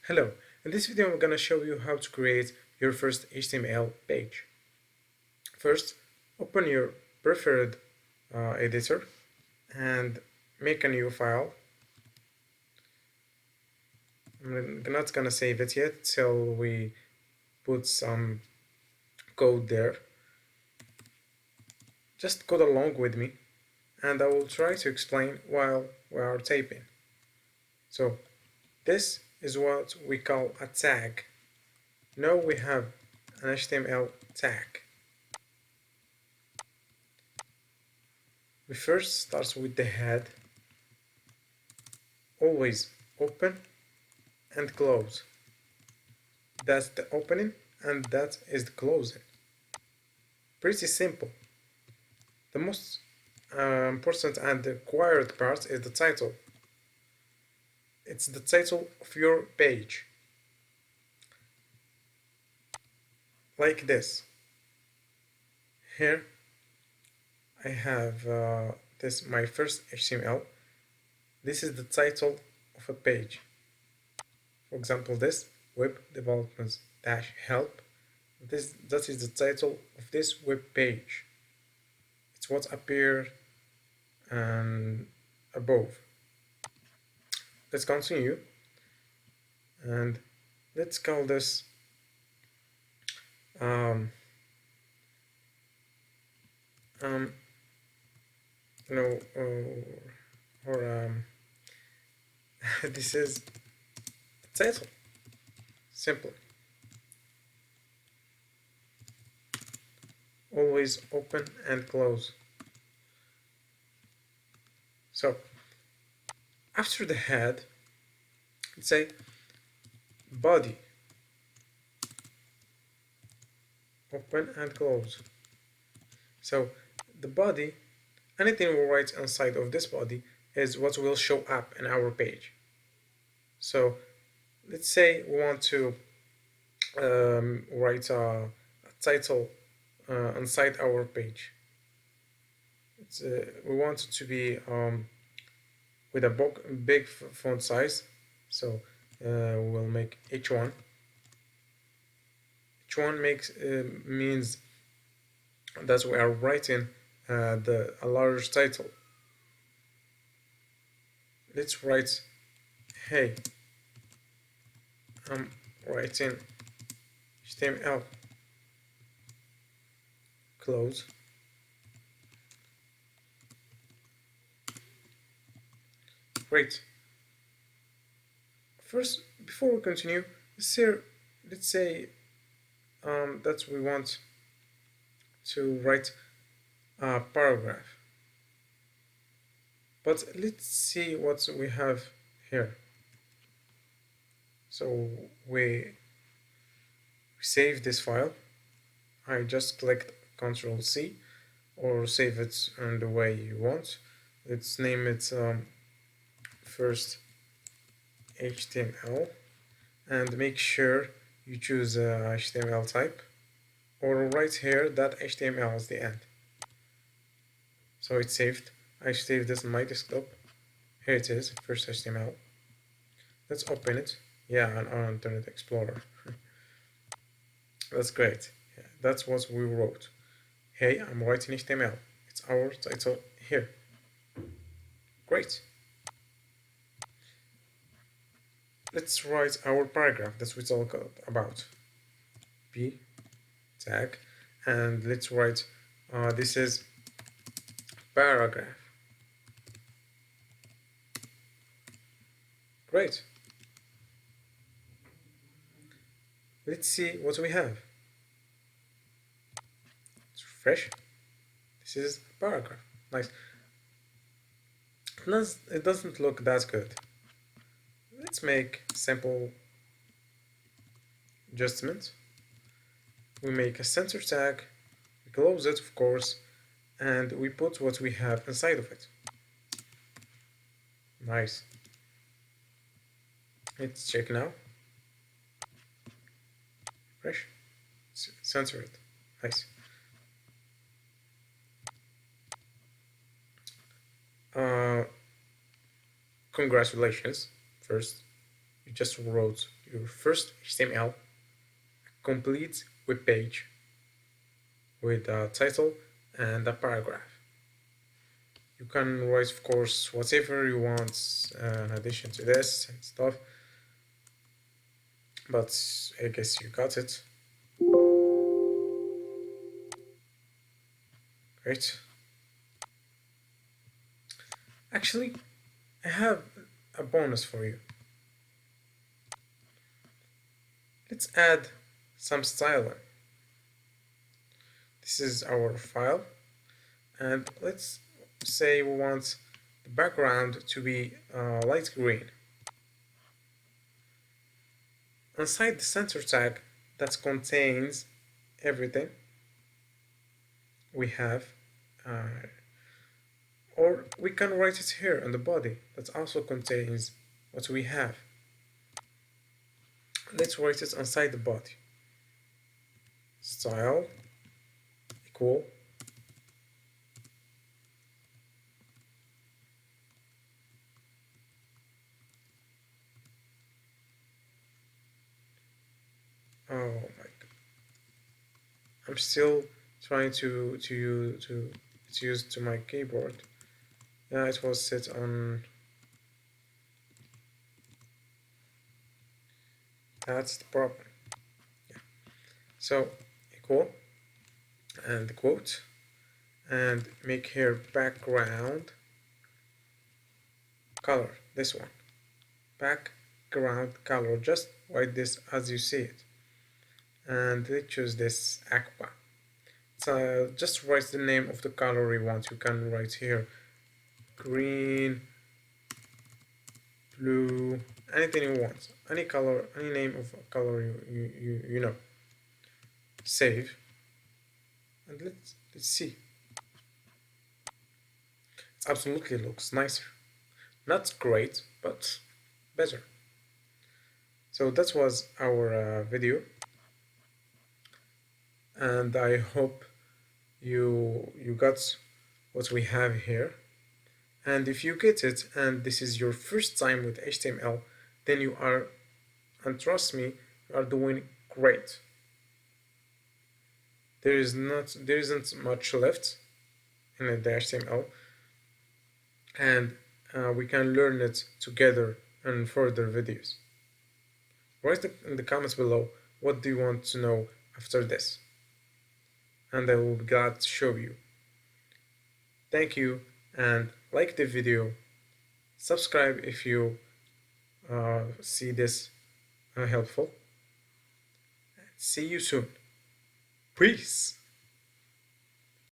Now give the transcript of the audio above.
Hello, in this video I'm gonna show you how to create your first HTML page. First, open your preferred editor and make a new file. I'm not gonna save it yet till we put some code there. Just code along with me and I will try to explain while we are typing. So this is what we call a tag. Now we have an HTML tag. We first start with the head, always open and close. That's the opening and that is the closing. Pretty simple. The most important and required part is the title. It's the title of your page. Like this. Here I have this my first HTML. This is the title of a page. For example, this web development dash help. That is the title of this web page. It's what appeared above. Let's continue and let's call this um, um, no or this is the title. Simple. Always open and close. So after the head, let's say body, open and close. So the body, anything we write inside of this body is what will show up in our page. So let's say we want to write a title inside our page. We want it to be with a big font size, so we'll make H1. H1 means that we are writing a large title. Let's write, hey, I'm writing HTML, close. Great. First, before we continue, let's say that we want to write a paragraph. But let's see what we have here. So we save this file. I just clicked Ctrl C or save it in the way you want. Let's name it first HTML and make sure you choose HTML type or right here that HTML is the end. So it's saved. I saved this on my desktop. Here it is, first HTML. Let's open it. Yeah, on Internet Explorer. That's great. Yeah, that's what we wrote. Hey, I'm writing HTML. It's our title here. Great. Let's write our paragraph that we talk about. P tag, and let's write this is paragraph. Great. Let's see what we have. Let's refresh. This is a paragraph. Nice. It doesn't look that good. Let's make simple adjustment. We make a center tag, we close it of course, and we put what we have inside of it. Nice. Let's check now. Refresh. Center it. Nice. Congratulations. First, you just wrote your first HTML, complete web page with a title and a paragraph. You can write, of course, whatever you want in addition to this and stuff, but I guess you got it. Great. Actually, I have a bonus for you. Let's add some styling. This is our file, and let's say we want the background to be light green. Inside the center tag that contains everything we have, or we can write it here in the body that also contains what we have. Let's write it inside the body. Style equal oh my god, I'm still trying to use to my keyboard. Yeah, it was set on. That's the problem. Yeah. So equal and the quote, and make here background color, this one, background color. Just write this as you see it, and let's choose this aqua. So just write the name of the color you want. You can write here green, blue, anything you want, any color, any name of a color you know. Save, and let's see. It absolutely looks nicer. Not great, but better. So that was our video, and I hope you got what we have here. And if you get it and this is your first time with HTML, then you are, and trust me, you are doing great. There isn't much left in the HTML, and we can learn it together in further videos. Write in the comments below what do you want to know after this, and I will be glad to show you. Thank you, and like the video, subscribe if you see this helpful. See you soon. Peace.